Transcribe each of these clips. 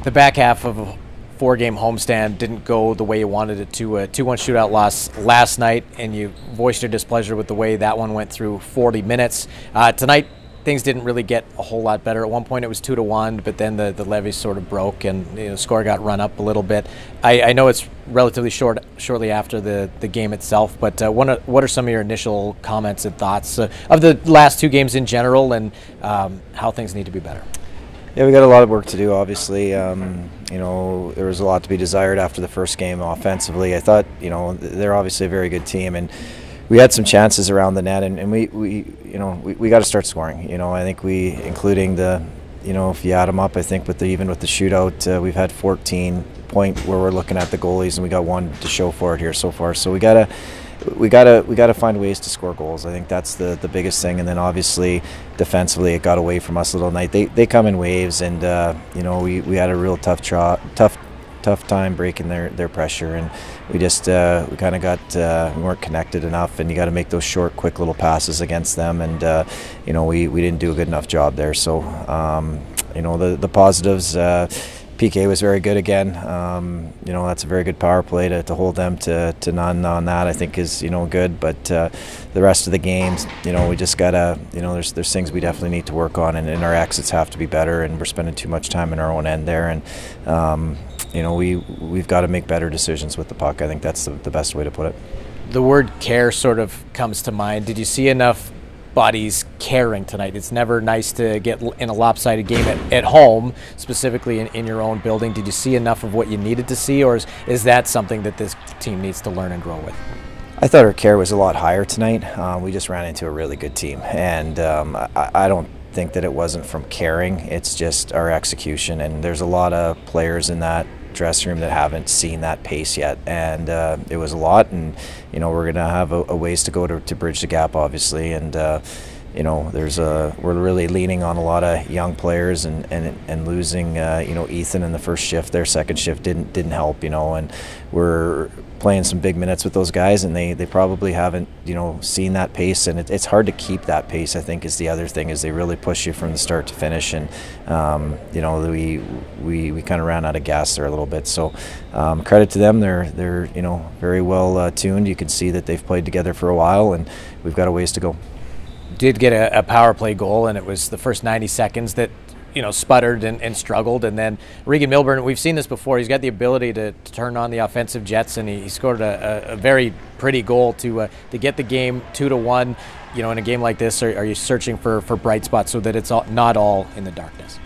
The back half of a four-game homestand didn't go the way you wanted it to. A 2-1 shootout loss last night, and you voiced your displeasure with the way that one went through 40 minutes. Tonight, things didn't really get a whole lot better. At one point, it was 2-1, but then the levees sort of broke, and the score got run up a little bit. I know it's relatively shortly after the game itself, but what are some of your initial comments and thoughts of the last two games in general, and how things need to be better? Yeah, we got a lot of work to do, obviously. There was a lot to be desired after the first game offensively. I thought, they're obviously a very good team, and we had some chances around the net, and we got to start scoring. I think including the, if you add them up, I think even with the shootout, we've had 14 point where we're looking at the goalies, and we got one to show for it here so far. So we gotta find ways to score goals. I think that's the biggest thing. And then obviously defensively, it got away from us a little night. They come in waves, and we had a real tough time breaking their pressure, and we kind of got we weren't connected enough. And you got to make those short, quick little passes against them, and we didn't do a good enough job there. So the positives. PK was very good again. That's a very good power play to hold them to none on that. I think is good. But the rest of the games, we just gotta there's things we definitely need to work on, and our exits have to be better. And we're spending too much time in our own end there. And we've got to make better decisions with the puck. I think that's the best way to put it. The word care sort of comes to mind. Did you see enough bodies caring tonight? It's never nice to get in a lopsided game at home, specifically in your own building. Did you see enough of what you needed to see, or is that something that this team needs to learn and grow with? I thought our care was a lot higher tonight. We just ran into a really good team, and I don't think that it wasn't from caring. It's just our execution, and there's a lot of players in that dressing room that haven't seen that pace yet, and it was a lot. And we're gonna have a ways to go to bridge the gap, obviously. And we're really leaning on a lot of young players, and losing Ethan in the first shift. Their second shift didn't help, and we're playing some big minutes with those guys, and they probably haven't seen that pace, and it's hard to keep that pace. I think is the other thing, is they really push you from the start to finish, and we kind of ran out of gas there a little bit. So credit to them. They're very well tuned. You can see that they've played together for a while, and we've got a ways to go. Did get a power play goal, and it was the first 90 seconds that sputtered and struggled. And then Regan Milburn, we've seen this before, he's got the ability to turn on the offensive jets, and he scored a very pretty goal to get the game 2-1. In a game like this, are you searching for bright spots so that it's not all in the darkness?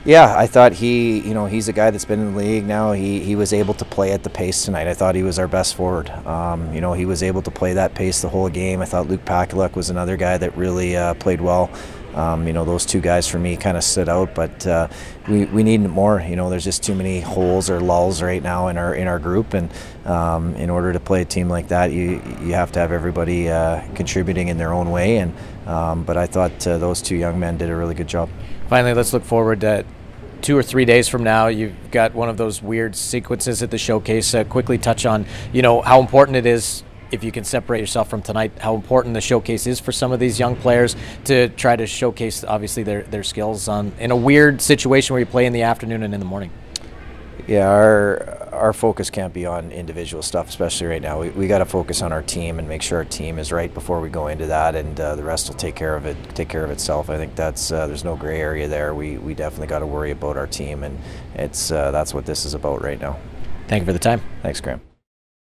Yeah, I thought he's a guy that's been in the league now. He was able to play at the pace tonight. I thought he was our best forward. He was able to play that pace the whole game. I thought Luke Pakuluk was another guy that really played well. Those two guys for me kind of stood out, but we need more. There's just too many holes or lulls right now in our group, and in order to play a team like that, you have to have everybody contributing in their own way. And but I thought those two young men did a really good job. Finally, let's look forward to 2 or 3 days from now. You've got one of those weird sequences at the showcase. Quickly touch on how important it is, if you can separate yourself from tonight, how important the showcase is for some of these young players to try to showcase obviously their skills in a weird situation where you play in the afternoon and in the morning. Yeah, our focus can't be on individual stuff, especially right now. We got to focus on our team and make sure our team is right before we go into that, and the rest will take care of itself. I think that's there's no gray area there. We definitely got to worry about our team, and that's what this is about right now. Thank you for the time. Thanks, Graham.